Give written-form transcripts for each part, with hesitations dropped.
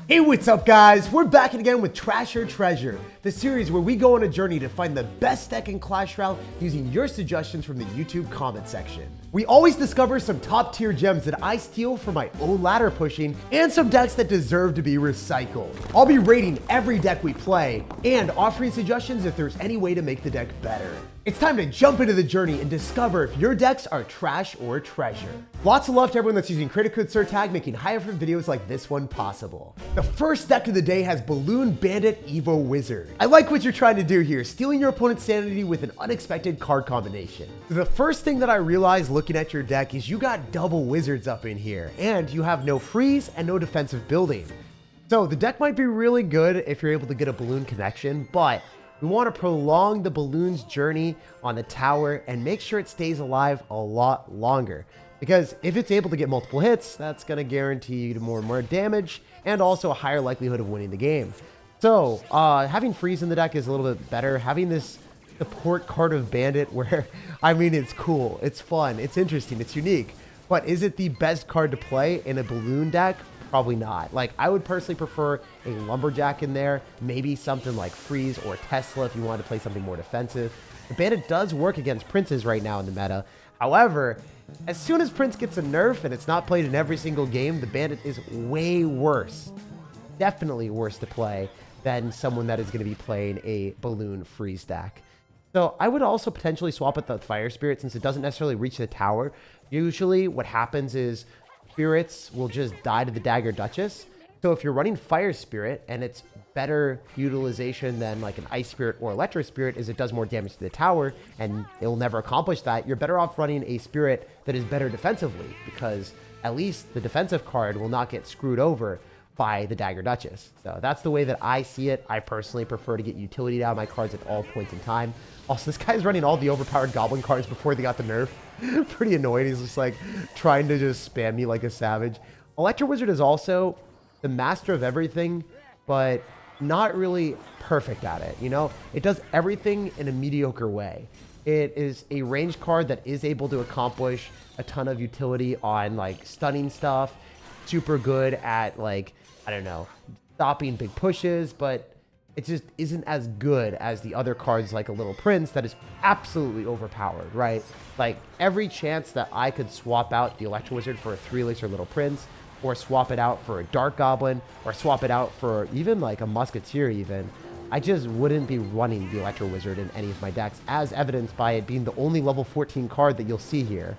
Hey, what's up guys? We're back again with Trash or Treasure, the series where we go on a journey to find the best deck in Clash Royale using your suggestions from the YouTube comment section. We always discover some top tier gems that I steal for my own ladder pushing and some decks that deserve to be recycled. I'll be rating every deck we play and offering suggestions if there's any way to make the deck better. It's time to jump into the journey and discover if your decks are trash or treasure. Lots of love to everyone that's using credit code SirTag, making high effort videos like this one possible. The first deck of the day has Balloon Bandit Evo Wizard. I like what you're trying to do here, stealing your opponent's sanity with an unexpected card combination. The first thing that I realized looking at your deck is you got double wizards up in here, and you have no freeze and no defensive building. So the deck might be really good if you're able to get a balloon connection, but we want to prolong the balloon's journey on the tower and make sure it stays alive a lot longer. Because if it's able to get multiple hits, that's going to guarantee you more and more damage and also a higher likelihood of winning the game. So having freeze in the deck is a little bit better. Having this support card of Bandit where, I mean, it's cool, it's fun, it's interesting, it's unique. But is it the best card to play in a balloon deck? Probably not. Like, I would personally prefer a Lumberjack in there, maybe something like Freeze or Tesla if you wanted to play something more defensive. The Bandit does work against Princes right now in the meta. However, as soon as Prince gets a nerf and it's not played in every single game, the Bandit is way worse, definitely worse to play than someone that is going to be playing a Balloon Freeze deck. So I would also potentially swap out the Fire Spirit since it doesn't necessarily reach the tower. Usually what happens is spirits will just die to the Dagger Duchess. So if you're running Fire Spirit and it's better utilization than like an Ice Spirit or Electro Spirit is it does more damage to the tower and it'll never accomplish that, you're better off running a Spirit that is better defensively because at least the defensive card will not get screwed over by the Dagger Duchess. So that's the way that I see it. I personally prefer to get utility out of my cards at all points in time. Also, this guy's running all the overpowered Goblin cards before they got the nerf. Pretty annoying. He's just like trying to just spam me like a savage. Electro Wizard is also the master of everything, but not really perfect at it. You know, it does everything in a mediocre way. It is a range card that is able to accomplish a ton of utility on like stunning stuff. Super good at like, I don't know, stopping big pushes, but it just isn't as good as the other cards like a Little Prince that is absolutely overpowered, right? Like every chance that I could swap out the Electro Wizard for a 3-elixir Little Prince, or swap it out for a Dark Goblin, or swap it out for even like a Musketeer even, I just wouldn't be running the Electro Wizard in any of my decks, as evidenced by it being the only level 14 card that you'll see here.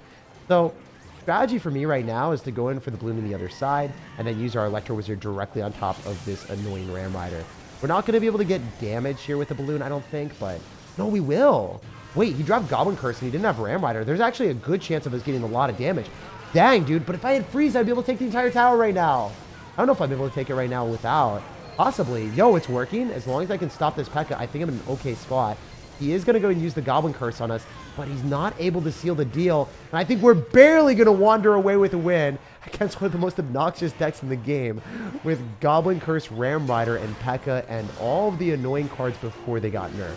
So strategy for me right now is to go in for the balloon on the other side and then use our Electro Wizard directly on top of this annoying Ram Rider. We're not going to be able to get damage here with the balloon, I don't think, but no, we will. Wait, he dropped Goblin Curse and he didn't have Ram Rider. There's actually a good chance of us getting a lot of damage. Dang, dude, but if I had Freeze, I'd be able to take the entire tower right now. I don't know if I'd be able to take it right now without. Possibly. Yo, it's working. As long as I can stop this P.E.K.K.A, I think I'm in an okay spot. He is going to go and use the Goblin Curse on us, but he's not able to seal the deal. And I think we're barely going to wander away with a win against one of the most obnoxious decks in the game with Goblin Curse, Ram Rider, and P.E.K.K.A, and all of the annoying cards before they got nerfed.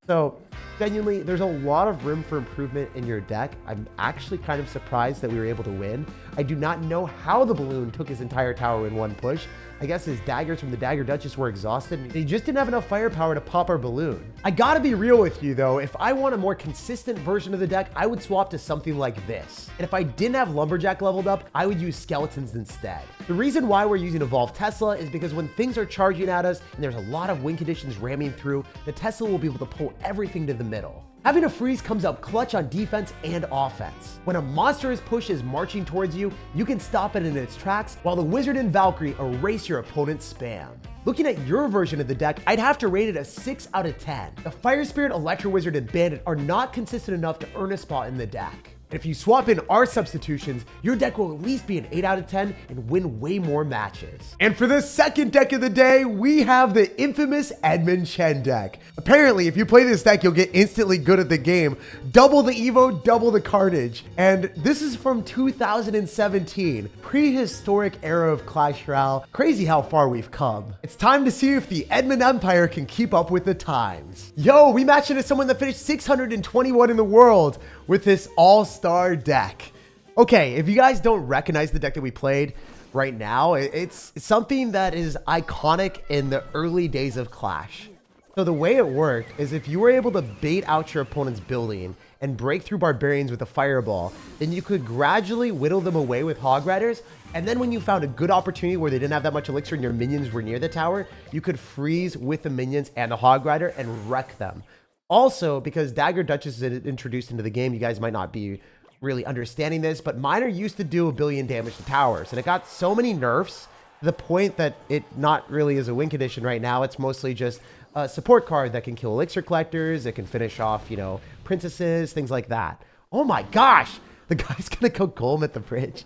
So, genuinely, there's a lot of room for improvement in your deck. I'm actually kind of surprised that we were able to win. I do not know how the balloon took his entire tower in one push. I guess his daggers from the Dagger Duchess were exhausted. He just didn't have enough firepower to pop our balloon. I gotta be real with you though, if I want a more consistent version of the deck, I would swap to something like this. And if I didn't have Lumberjack leveled up, I would use Skeletons instead. The reason why we're using Evolved Tesla is because when things are charging at us and there's a lot of win conditions ramming through, the Tesla will be able to pull everything to the middle. Having a freeze comes up clutch on defense and offense. When a monstrous push is marching towards you, you can stop it in its tracks while the Wizard and Valkyrie erase your opponent's spam. Looking at your version of the deck, I'd have to rate it a 6 out of 10. The Fire Spirit, Electro Wizard, and Bandit are not consistent enough to earn a spot in the deck. And if you swap in our substitutions, your deck will at least be an 8 out of 10 and win way more matches. And for the second deck of the day, we have the infamous Edmund Chen deck. Apparently, if you play this deck, you'll get instantly good at the game. Double the Evo, double the Carnage. And this is from 2017, prehistoric era of Clash Royale. Crazy how far we've come. It's time to see if the Edmund Empire can keep up with the times. Yo, we matched it as someone that finished 621 in the world with this all-star deck. Okay, if you guys don't recognize the deck that we played, right now. It's something that is iconic in the early days of Clash. So the way it worked is if you were able to bait out your opponent's building and break through barbarians with a fireball, then you could gradually whittle them away with hog riders. And then when you found a good opportunity where they didn't have that much elixir and your minions were near the tower, you could freeze with the minions and the hog rider and wreck them. Also, because Dagger Duchess is introduced into the game, you guys might not be really understanding this, but Miner used to do 1 billion damage to towers, and it got so many nerfs to the point that it not really is a win condition right now. It's mostly just a support card that can kill elixir collectors. It can finish off, you know, princesses, things like that. Oh my gosh, the guy's gonna go golem at the bridge.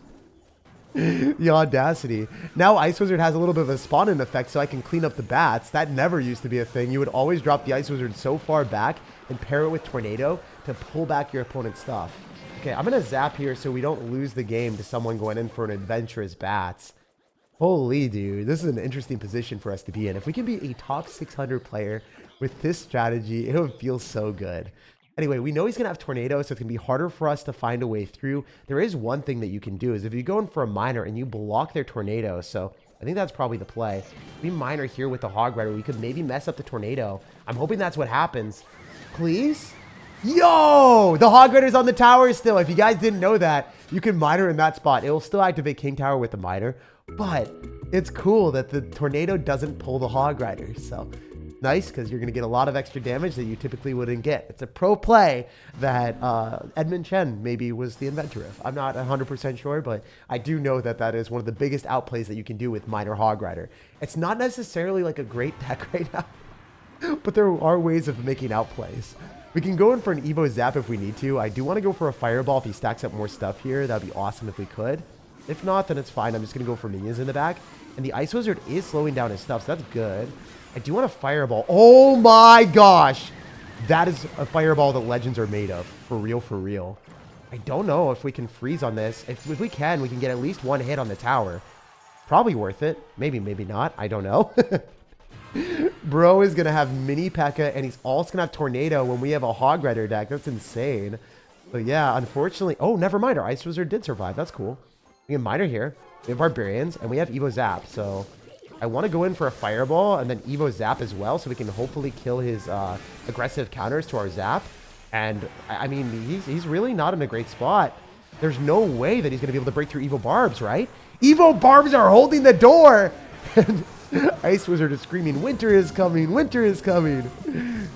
The audacity. Now Ice Wizard has a little bit of a spawn-in effect, so I can clean up the bats. That never used to be a thing. You would always drop the Ice Wizard so far back and pair it with Tornado to pull back your opponent's stuff. Okay, I'm gonna zap here so we don't lose the game to someone going in for an adventurous bats. Holy dude, this is an interesting position for us to be in. If we can be a top 600 player with this strategy, it would feel so good. Anyway, we know he's going to have Tornado, so it's going to be harder for us to find a way through. There is one thing that you can do is if you go in for a Miner and you block their Tornado, so I think that's probably the play. If we Miner here with the Hog Rider, we could maybe mess up the Tornado. I'm hoping that's what happens. Please? Yo! The Hog Rider's on the tower still. If you guys didn't know that, you can Miner in that spot. It will still activate King Tower with the Miner, but it's cool that the Tornado doesn't pull the Hog Rider, so nice, because you're going to get a lot of extra damage that you typically wouldn't get. It's a pro play that Edmund Chen maybe was the inventor of. I'm not 100% sure, but I do know that that is one of the biggest outplays that you can do with Miner Hog Rider. It's not necessarily like a great deck right now, but there are ways of making outplays. We can go in for an Evo Zap if we need to. I do want to go for a Fireball if he stacks up more stuff here. That would be awesome if we could. If not, then it's fine. I'm just going to go for minions in the back. And the Ice Wizard is slowing down his stuff, so that's good. I do want a Fireball. Oh my gosh. That is a Fireball that legends are made of. For real, for real. I don't know if we can freeze on this. If we can, we can get at least one hit on the tower. Probably worth it. Maybe, maybe not. I don't know. Bro is going to have Mini P.E.K.K.A. and he's also going to have Tornado when we have a Hog Rider deck. That's insane. So yeah, unfortunately. Oh, never mind. Our Ice Wizard did survive. That's cool. We have Miner here. We have Barbarians and we have Evo Zap. So I want to go in for a Fireball and then Evo Zap as well, so we can hopefully kill his aggressive counters to our Zap. And I mean, he's really not in a great spot. There's no way that he's going to be able to break through Evo Barbs, right? Evo Barbs are holding the door. And Ice Wizard is screaming, winter is coming, winter is coming.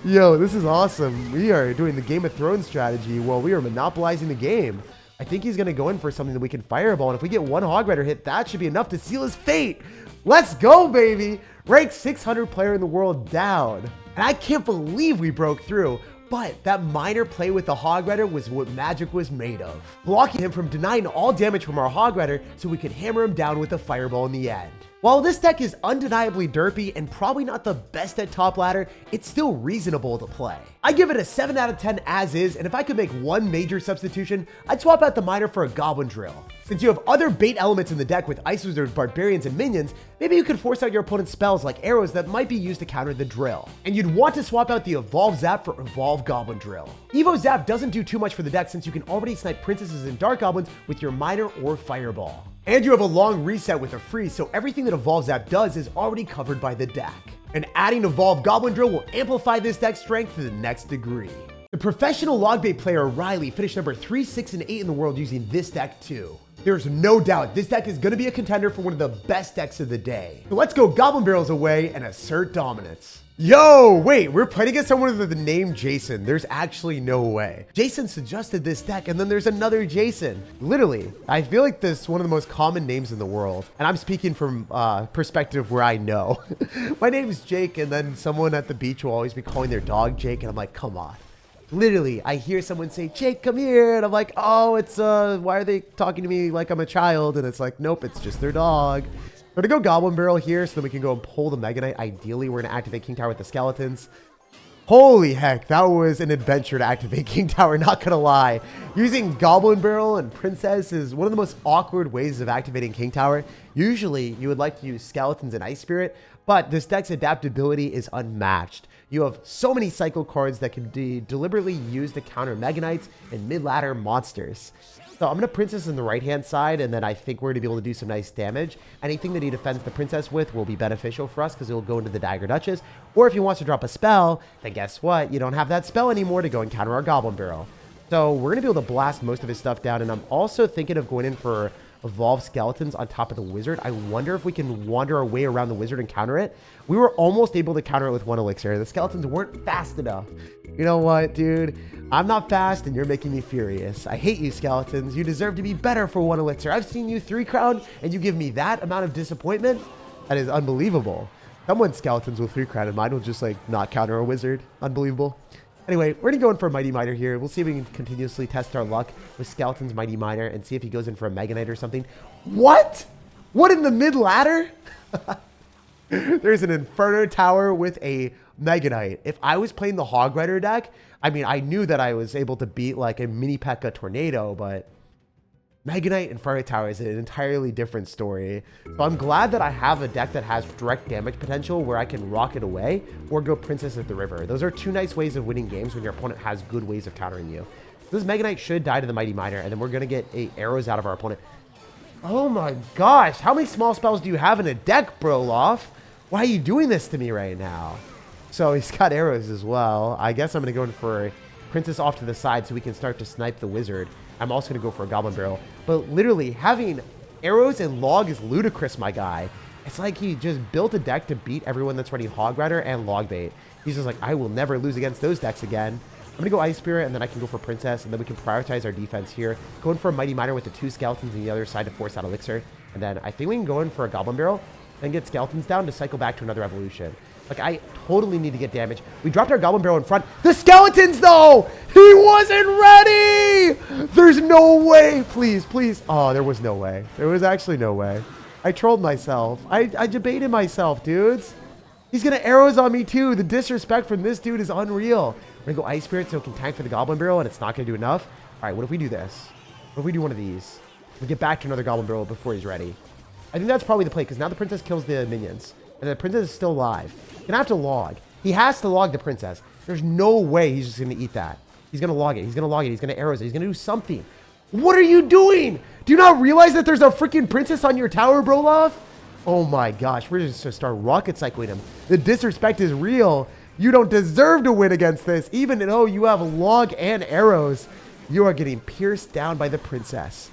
Yo, this is awesome. We are doing the Game of Thrones strategy while we are monopolizing the game. I think he's going to go in for something that we can Fireball. And if we get one Hog Rider hit, that should be enough to seal his fate. Let's go, baby. Rank 600 player in the world down. And I can't believe we broke through. But that Miner play with the Hog Rider was what Magic was made of. Blocking him from denying all damage from our Hog Rider so we could hammer him down with a Fireball in the end. While this deck is undeniably derpy and probably not the best at top ladder, it's still reasonable to play. I give it a 7 out of 10 as is, and if I could make one major substitution, I'd swap out the Miner for a Goblin Drill. Since you have other bait elements in the deck with Ice Wizard, Barbarians, and Minions, maybe you could force out your opponent's spells like arrows that might be used to counter the Drill. And you'd want to swap out the Evolve Zap for Evolve Goblin Drill. Evo Zap doesn't do too much for the deck since you can already snipe Princesses and Dark Goblins with your Miner or Fireball. And you have a long reset with a freeze, so everything that Evolve Zap does is already covered by the deck. And adding Evolve Goblin Drill will amplify this deck's strength to the next degree. The professional logbait player Riley finished number 3, 6, and 8 in the world using this deck too. There's no doubt this deck is going to be a contender for one of the best decks of the day. So let's go Goblin Barrels away and assert dominance. Yo, wait, we're playing against someone with the name Jason. There's actually no way. Jason suggested this deck, and then there's another Jason. Literally, I feel like this is one of the most common names in the world. And I'm speaking from perspective where I know. My name is Jake, and then someone at the beach will always be calling their dog Jake, and I'm like, come on. Literally, I hear someone say, Jake, come here. And I'm like, oh, it's, why are they talking to me like I'm a child? And it's like, nope, it's just their dog. We're going to go Goblin Barrel here so that we can go and pull the Mega Knight. Ideally, we're going to activate King Tower with the skeletons. Holy heck, that was an adventure to activate King Tower, not going to lie. Using Goblin Barrel and Princess is one of the most awkward ways of activating King Tower. Usually, you would like to use Skeletons and Ice Spirit, but this deck's adaptability is unmatched. You have so many cycle cards that can be deliberately used to counter Mega Knights and mid-ladder monsters. So I'm going to princess in the right-hand side, and then I think we're going to be able to do some nice damage. Anything that he defends the princess with will be beneficial for us because it will go into the Dagger Duchess. Or if he wants to drop a spell, then guess what? You don't have that spell anymore to go and counter our Goblin Barrel. So we're going to be able to blast most of his stuff down, and I'm also thinking of going in for Evolved Skeletons on top of the Wizard. I wonder if we can wander our way around the Wizard and counter it. We were almost able to counter it with 1 elixir. The Skeletons weren't fast enough. You know what, dude? I'm not fast, and you're making me furious. I hate you, Skeletons. You deserve to be better for 1 elixir. I've seen you 3 crown, and you give me that amount of disappointment? That is unbelievable. Someone's Skeletons will 3 crown, and mine will just, like, not counter a Wizard. Unbelievable. Anyway, we're going to go in for a Mighty Miner here. We'll see if we can continuously test our luck with Skeleton's Mighty Miner and see if he goes in for a Mega Knight or something. What? What in the mid-ladder? There's an Inferno Tower with a Mega Knight. If I was playing the Hog Rider deck, I mean, I knew that I was able to beat like a Mini P.E.K.K.A. Tornado, but Mega Knight Inferno Tower is an entirely different story. So I'm glad that I have a deck that has direct damage potential where I can rocket away or go Princess at the River. Those are 2 nice ways of winning games when your opponent has good ways of countering you. This Mega Knight should die to the Mighty Miner, and then we're going to get arrows out of our opponent. Oh my gosh, how many small spells do you have in a deck, Broloff? Why are you doing this to me right now? So he's got arrows as well. I guess I'm going to go in for a Princess off to the side so we can start to snipe the Wizard. I'm also going to go for a Goblin Barrel. But literally, having arrows and log is ludicrous, my guy. It's like he just built a deck to beat everyone that's running Hog Rider and Log Bait. He's just like, I will never lose against those decks again. I'm going to go Ice Spirit, and then I can go for Princess, and then we can prioritize our defense here. Going for a Mighty Miner with the 2 Skeletons on the other side to force out Elixir. And then I think we can go in for a Goblin Barrel and get Skeletons down to cycle back to another evolution. Like, I totally need to get damage. We dropped our Goblin Barrel in front. The Skeletons, though! He wasn't ready! There's no way. Please, please. Oh, there was no way. There was actually no way. I trolled myself. I debated myself, dudes. He's going to arrows on me, too. The disrespect from this dude is unreal. We're going to go Ice Spirit so it can tank for the Goblin Barrel, and it's not going to do enough. All right, what if we do this? What if we do one of these? We get back to another Goblin Barrel before he's ready. I think that's probably the play, because now the Princess kills the minions. And the Princess is still alive. He's gonna have to log. He has to log the Princess. There's no way he's just gonna eat that. He's gonna log it. He's gonna log it. He's gonna arrows it. He's gonna do something. What are you doing? Do you not realize that there's a freaking Princess on your tower, Broloff? Oh my gosh. We're just gonna start rocket cycling him. The disrespect is real. You don't deserve to win against this. Even though you have log and arrows, you are getting pierced down by the Princess.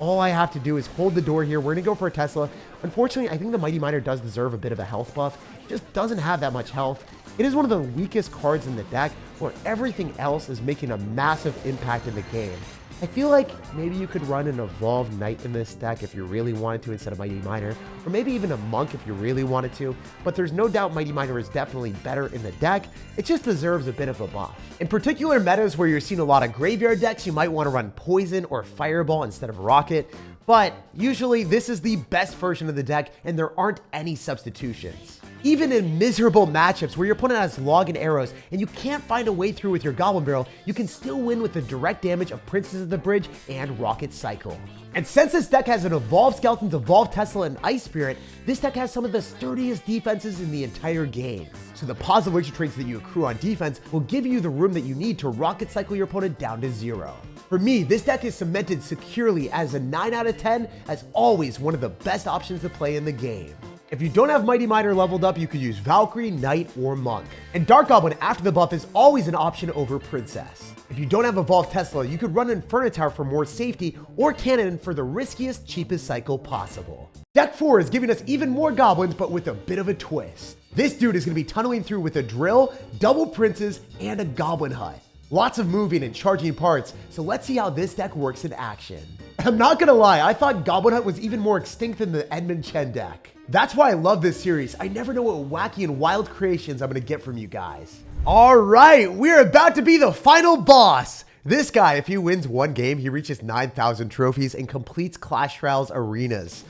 All I have to do is hold the door here. We're going to go for a Tesla. Unfortunately, I think the Mighty Miner does deserve a bit of a health buff. It just doesn't have that much health. It is one of the weakest cards in the deck where everything else is making a massive impact in the game. I feel like maybe you could run an Evolved Knight in this deck if you really wanted to instead of Mighty Miner, or maybe even a Monk if you really wanted to, but there's no doubt Mighty Miner is definitely better in the deck. It just deserves a bit of a buff. In particular metas where you're seeing a lot of graveyard decks, you might want to run Poison or Fireball instead of Rocket, but usually this is the best version of the deck and there aren't any substitutions. Even in miserable matchups where your opponent has log and arrows and you can't find a way through with your Goblin Barrel, you can still win with the direct damage of Princess of the Bridge and Rocket Cycle. And since this deck has an Evolved Skeletons, Evolved Tesla, and Ice Spirit, this deck has some of the sturdiest defenses in the entire game. So the positive elixir traits that you accrue on defense will give you the room that you need to Rocket Cycle your opponent down to 0. For me, this deck is cemented securely as a 9 out of 10, as always one of the best options to play in the game. If you don't have Mighty Miner leveled up, you could use Valkyrie, Knight, or Monk. And Dark Goblin after the buff is always an option over Princess. If you don't have Evolved Tesla, you could run Inferno Tower for more safety, or Cannon for the riskiest, cheapest cycle possible. Deck 4 is giving us even more goblins, but with a bit of a twist. This dude is going to be tunneling through with a drill, double princes, and a Goblin Hut. Lots of moving and charging parts, so let's see how this deck works in action. I'm not gonna lie, I thought Goblin Hut was even more extinct than the Edmund Chen deck. That's why I love this series. I never know what wacky and wild creations I'm gonna get from you guys. All right, we're about to be the final boss. This guy, if he wins one game, he reaches 9,000 trophies and completes Clash Royale's arenas.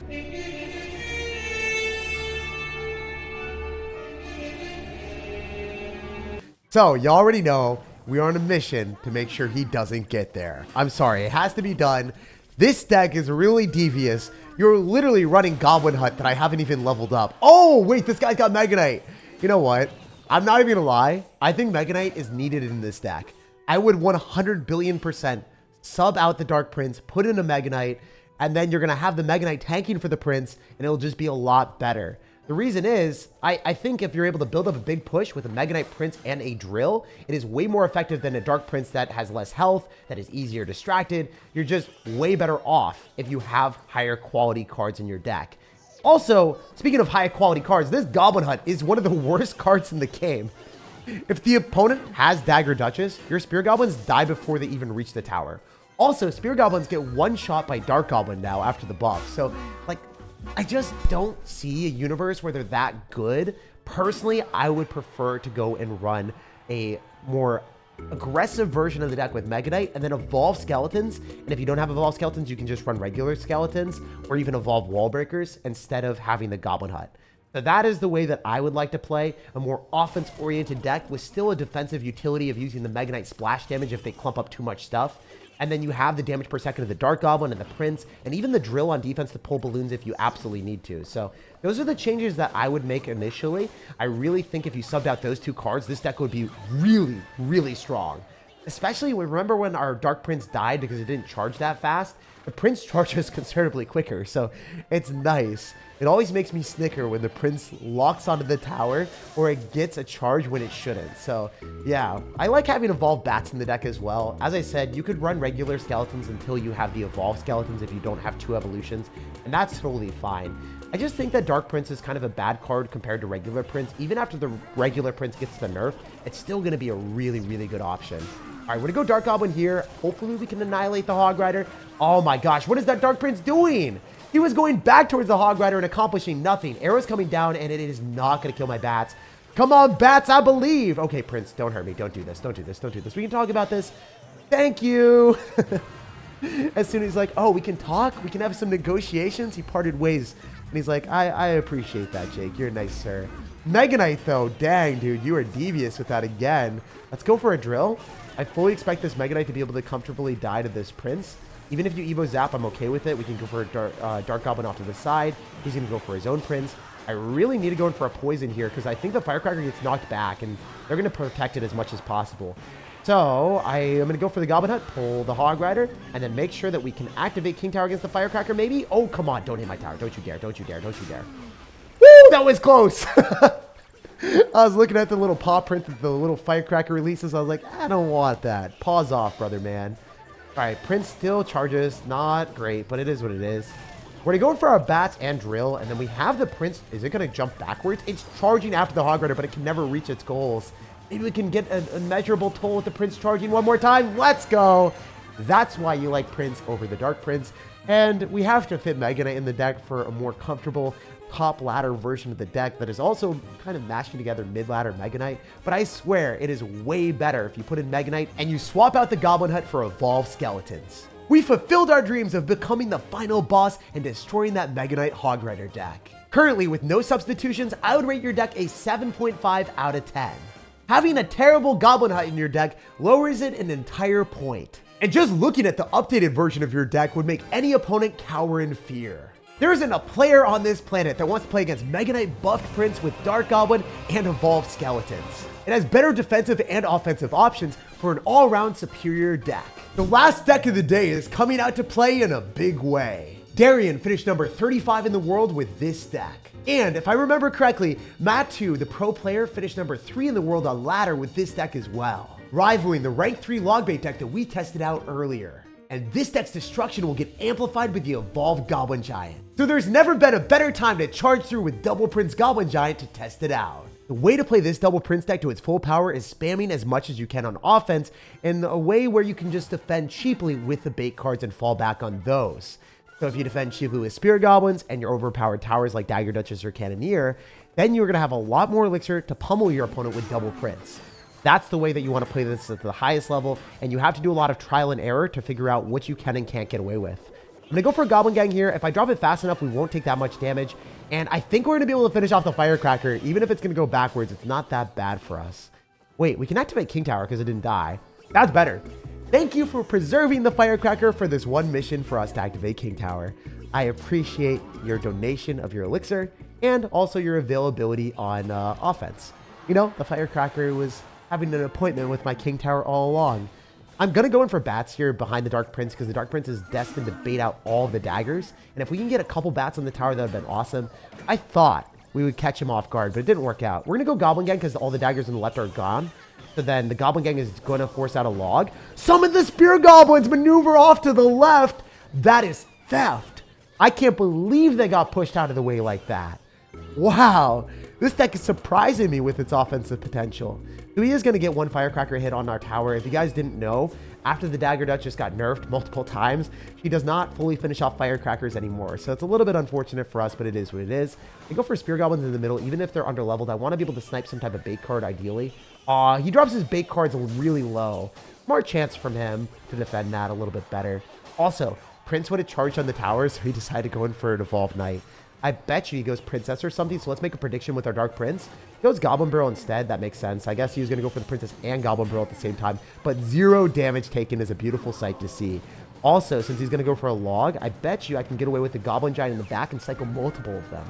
So, you already know, we are on a mission to make sure he doesn't get there. I'm sorry, it has to be done. This deck is really devious. You're literally running Goblin Hut that I haven't even leveled up. Oh, wait, this guy's got Mega Knight. You know what? I'm not even gonna lie. I think Mega Knight is needed in this deck. I would 100 billion% sub out the Dark Prince, put in a Mega Knight, and then you're going to have the Mega Knight tanking for the Prince, and it'll just be a lot better. The reason is, I think if you're able to build up a big push with a Mega Knight Prince and a Drill, it is way more effective than a Dark Prince that has less health, that is easier distracted. You're just way better off if you have higher quality cards in your deck. Also, speaking of high quality cards, this Goblin Hut is one of the worst cards in the game. If the opponent has Dagger Duchess, your Spear Goblins die before they even reach the tower. Also, Spear Goblins get one shot by Dark Goblin now after the buff. So, like, I just don't see a universe where they're that good. Personally, I would prefer to go and run a more aggressive version of the deck with Mega Knight and then evolve skeletons. And if you don't have evolved skeletons, you can just run regular skeletons or even evolve wall breakers instead of having the Goblin Hut. So that is the way that I would like to play a more offense-oriented deck with still a defensive utility of using the Mega Knight splash damage if they clump up too much stuff. And then you have the damage per second of the Dark Goblin and the Prince, and even the Drill on defense to pull balloons if you absolutely need to. So those are the changes that I would make initially. I really think if you subbed out those two cards, this deck would be really, really strong. Especially remember when our Dark Prince died because it didn't charge that fast? The Prince charges considerably quicker, so it's nice. It always makes me snicker when the Prince locks onto the tower or it gets a charge when it shouldn't. So yeah, I like having evolved bats in the deck as well. As I said, you could run regular skeletons until you have the evolved skeletons if you don't have two evolutions, and that's totally fine. I just think that Dark Prince is kind of a bad card compared to regular Prince. Even after the regular Prince gets the nerf, it's still going to be a really, really good option. All right, we're going to go Dark Goblin here. Hopefully we can annihilate the Hog Rider. Oh my gosh, what is that Dark Prince doing? He was going back towards the Hog Rider and accomplishing nothing. Arrows coming down, and it is not going to kill my bats. Come on, bats, I believe. Okay, Prince, don't hurt me. Don't do this. Don't do this. Don't do this. We can talk about this. Thank you. As soon as he's like, oh, we can talk? We can have some negotiations? He parted ways. And he's like, I appreciate that, Jake. You're nice, sir. Mega Knight, though. Dang, dude, you are devious with that again. Let's go for a drill. I fully expect this Mega Knight to be able to comfortably die to this Prince. Even if you Evo Zap, I'm okay with it. We can go for a Dark Goblin off to the side. He's going to go for his own Prince. I really need to go in for a poison here because I think the Firecracker gets knocked back, and they're going to protect it as much as possible. So I am going to go for the Goblin Hut, pull the Hog Rider, and then make sure that we can activate King Tower against the Firecracker maybe. Oh, come on. Don't hit my tower. Don't you dare. Don't you dare. Don't you dare. Woo! That was close. I was looking at the little paw print that the little Firecracker releases. I was like, I don't want that. Paws off, brother, man. All right, Prince still charges. Not great, but it is what it is. We're going to go for our bats and drill, and then we have the Prince. Is it going to jump backwards? It's charging after the Hog Rider, but it can never reach its goals. Maybe we can get a measurable toll with the Prince charging one more time. Let's go. That's why you like Prince over the Dark Prince. And we have to fit Mega Knight in the deck for a more comfortable top ladder version of the deck that is also kind of mashing together mid-ladder Mega Knight. But I swear it is way better if you put in Mega Knight and you swap out the Goblin Hut for evolved skeletons. We fulfilled our dreams of becoming the final boss and destroying that Mega Knight Hog Rider deck. Currently, with no substitutions, I would rate your deck a 7.5 out of 10. Having a terrible Goblin Hut in your deck lowers it an entire point. And just looking at the updated version of your deck would make any opponent cower in fear. There isn't a player on this planet that wants to play against Mega Knight buffed Prince with Dark Goblin and evolved skeletons. It has better defensive and offensive options for an all-around superior deck. The last deck of the day is coming out to play in a big way. Darian finished number 35 in the world with this deck. And if I remember correctly, Matt2, the pro player, finished number 3 in the world on ladder with this deck as well, rivaling the rank 3 logbait deck that we tested out earlier. And this deck's destruction will get amplified with the evolved Goblin Giant. So there's never been a better time to charge through with Double Prince Goblin Giant to test it out. The way to play this Double Prince deck to its full power is spamming as much as you can on offense in a way where you can just defend cheaply with the bait cards and fall back on those. So if you defend cheaply with Spirit Goblins and your overpowered towers like Dagger Duchess or Cannoneer, then you're going to have a lot more elixir to pummel your opponent with Double Prince. That's the way that you want to play this at the highest level, and you have to do a lot of trial and error to figure out what you can and can't get away with. I'm going to go for a Goblin Gang here. If I drop it fast enough, we won't take that much damage, and I think we're going to be able to finish off the Firecracker. Even if it's going to go backwards, it's not that bad for us. Wait, we can activate King Tower because it didn't die. That's better. Thank you for preserving the Firecracker for this one mission for us to activate King Tower. I appreciate your donation of your elixir and also your availability on offense. You know, the Firecracker was having an appointment with my King Tower all along. I'm going to go in for bats here behind the Dark Prince because the Dark Prince is destined to bait out all the daggers. And if we can get a couple bats on the tower, that would have been awesome. I thought we would catch him off guard, but it didn't work out. We're going to go Goblin Gang because all the daggers on the left are gone. So then the Goblin Gang is going to force out a log. Summon the Spear Goblins, maneuver off to the left. That is theft. I can't believe they got pushed out of the way like that. Wow. This deck is surprising me with its offensive potential. He is going to get one Firecracker hit on our tower. If you guys didn't know, after the Dagger Duchess got nerfed multiple times, she does not fully finish off Firecrackers anymore. So it's a little bit unfortunate for us, but it is what it is. We go for Spear Goblins in the middle, even if they're under-leveled. I want to be able to snipe some type of bait card, ideally. He drops his bait cards really low. Smart chance from him to defend that a little bit better. Also, Prince would have charged on the tower, so he decided to go in for an Evolved Knight. I bet you he goes Princess or something, so let's make a prediction with our Dark Prince. He goes Goblin Barrel instead. That makes sense. I guess he was going to go for the Princess and Goblin Barrel at the same time, but 0 damage taken is a beautiful sight to see. Also, since he's going to go for a log, I bet you I can get away with the Goblin Giant in the back and cycle multiple of them.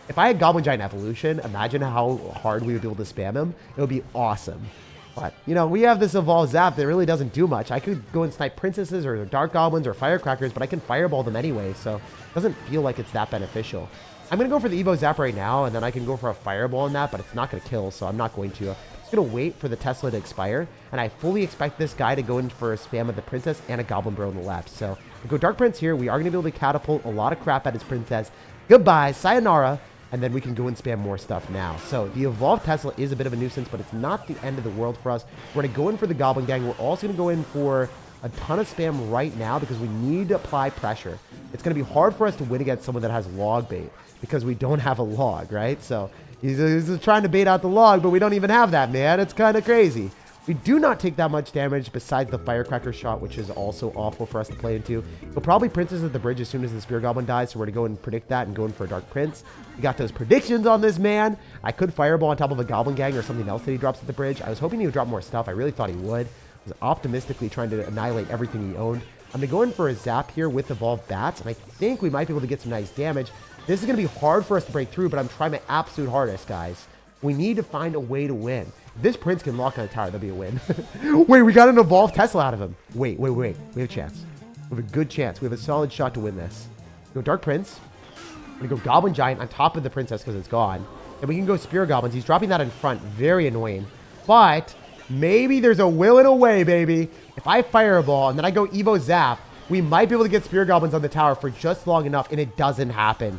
If I had Goblin Giant Evolution, imagine how hard we would be able to spam him. It would be awesome. But, you know, we have this Evolve Zap that really doesn't do much. I could go and snipe Princesses or Dark Goblins or Firecrackers, but I can Fireball them anyway, so it doesn't feel like it's that beneficial. I'm going to go for the Evo Zap right now, and then I can go for a Fireball in that, but it's not going to kill, so I'm not going to. I'm just going to wait for the Tesla to expire, and I fully expect this guy to go in for a spam of the Princess and a Goblin Barrel on the left. So we go Dark Prince here. We are going to be able to catapult a lot of crap at his Princess. Goodbye, sayonara, and then we can go and spam more stuff now. So the Evolved Tesla is a bit of a nuisance, but it's not the end of the world for us. We're going to go in for the Goblin Gang. We're also going to go in for a ton of spam right now because we need to apply pressure. It's going to be hard for us to win against someone that has log bait because we don't have a log, right? So he's trying to bait out the log, but we don't even have that, man. It's kind of crazy. We do not take that much damage besides the Firecracker shot, which is also awful for us to play into. He'll probably Princess at the bridge as soon as the Spear Goblin dies, so we're going to go and predict that and go in for a Dark Prince. We got those predictions on this man. I could Fireball on top of a Goblin Gang or something else that he drops at the bridge. I was hoping he would drop more stuff. I really thought he would. I was optimistically trying to annihilate everything he owned. I'm going to go in for a Zap here with Evolved Bats, and I think we might be able to get some nice damage. This is going to be hard for us to break through, but I'm trying my absolute hardest, guys. We need to find a way to win. If this Prince can lock on a tower, that'll be a win. Wait, we got an Evolved Tesla out of him. Wait. We have a chance. We have a good chance. We have a solid shot to win this. Go Dark Prince. I'm going to go Goblin Giant on top of the Princess because it's gone. And we can go Spear Goblins. He's dropping that in front. Very annoying. But maybe there's a will and a way, baby. If I Fireball and then I go Evo Zap, we might be able to get Spear Goblins on the tower for just long enough, and it doesn't happen.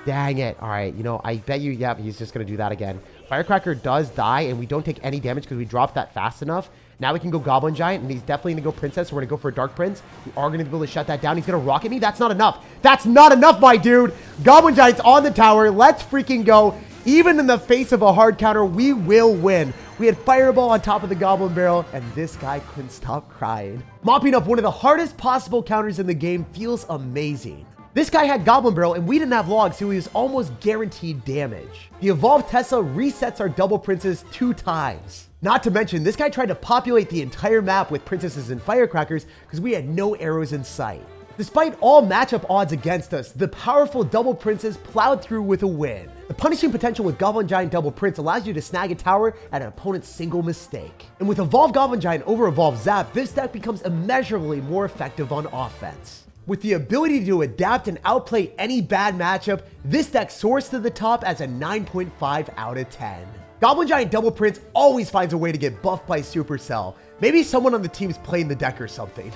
Dang it. All right, you know, I bet you, yeah, he's just going to do that again. Firecracker does die, and we don't take any damage because we dropped that fast enough. Now we can go Goblin Giant, and he's definitely going to go Princess, so we're going to go for a Dark Prince. We are going to be able to shut that down. He's going to rocket me. That's not enough. That's not enough, my dude. Goblin Giant's on the tower. Let's freaking go. Even in the face of a hard counter, we will win. We had Fireball on top of the Goblin Barrel, and this guy couldn't stop crying. Mopping up one of the hardest possible counters in the game feels amazing. This guy had Goblin Barrel, and we didn't have logs, so he was almost guaranteed damage. The Evolved Tesla resets our double Princes 2 times. Not to mention, this guy tried to populate the entire map with Princesses and Firecrackers because we had no arrows in sight. Despite all matchup odds against us, the powerful double Princes plowed through with a win. The punishing potential with Goblin Giant Double Prince allows you to snag a tower at an opponent's single mistake. And with Evolved Goblin Giant over Evolved Zap, this deck becomes immeasurably more effective on offense. With the ability to adapt and outplay any bad matchup, this deck soars to the top as a 9.5 out of 10. Goblin Giant Double Prince always finds a way to get buffed by Supercell. Maybe someone on the team's playing the deck or something.